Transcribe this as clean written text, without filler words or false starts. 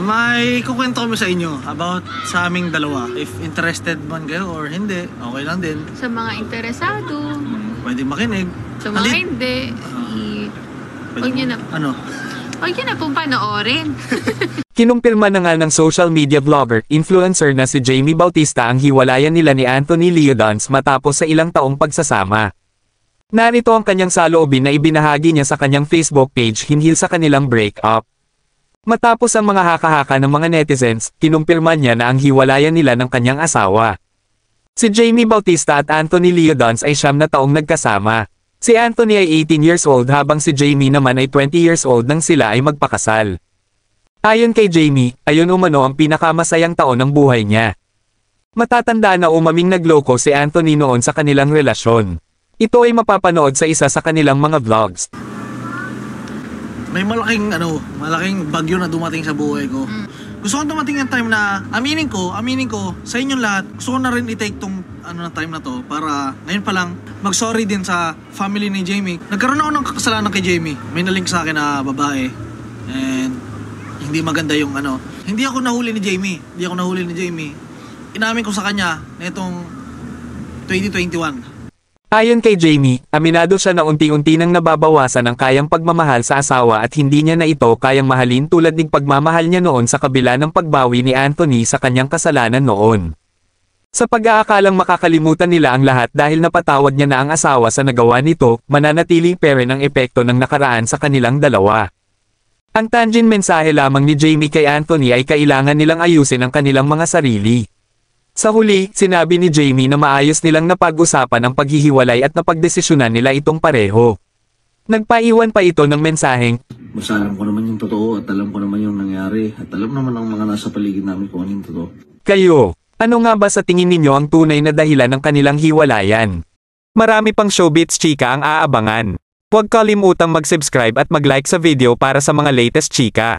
May kukwento kami sa inyo about sa aming dalawa. If interested man kayo or hindi, okay lang din. Sa mga interesado, Pwede makinig. sa mga hindi, huwag nyo na, huwag nyo na pong panoorin. Kinumpirma na nga ng social media vlogger, influencer na si Jamie Bautista ang hiwalayan nila ni Anthony Leodance matapos sa ilang taong pagsasama. Narito ang kanyang saloobin na ibinahagi niya sa kanyang Facebook page hinggil sa kanilang breakup. Matapos ang mga haka-haka ng mga netizens, kinumpirma niya na ang hiwalayan nila ng kanyang asawa. Si Jamie Bautista at Anthony Leodance ay 9 na taong nagkasama. Si Anthony ay 18 years old habang si Jamie naman ay 20 years old nang sila ay magpakasal. Ayon kay Jamie, ayon umano ang pinakamasayang taon ng buhay niya. Matatanda na umaming nagloko si Anthony noon sa kanilang relasyon. Ito ay mapapanood sa isa sa kanilang mga vlogs. May malaking bagyo na dumating sa buhay ko. Gusto kong dumating yung time na aminin ko sa inyong lahat. Gusto ko na rin i-take tong time na to para ngayon pa lang mag-sorry din sa family ni Jamie. Nagkaroon ako ng kasalanan kay Jamie. May nalink sa akin na babae and hindi maganda yung Hindi ako nahuli ni Jamie. Inamin ko sa kanya nitong 2021. Ayon kay Jamie, aminado siya na unti-unti nang nababawasan ang kayang pagmamahal sa asawa at hindi niya na ito kayang mahalin tulad ng pagmamahal niya noon sa kabila ng pagbawi ni Anthony sa kanyang kasalanan noon. Sa pag-aakalang makakalimutan nila ang lahat dahil napatawad niya na ang asawa sa nagawa nito, mananatiling pere ng epekto ng nakaraan sa kanilang dalawa. Ang tanging mensahe lamang ni Jamie kay Anthony ay kailangan nilang ayusin ang kanilang mga sarili. Sa huli, sinabi ni Jamie na maayos nilang napag-usapan ang paghihiwalay at napagdesisyonan nila itong pareho. Nagpaiwan pa ito ng mensaheng, Mas alam ko naman yung totoo at alam ko naman yung nangyari at alam naman ang mga nasa paligid namin kung ano yung totoo. Kayo, ano nga ba sa tingin ninyo ang tunay na dahilan ng kanilang hiwalayan? Marami pang showbiz chika ang aabangan. Huwag kalimutang mag-subscribe at mag-like sa video para sa mga latest chika.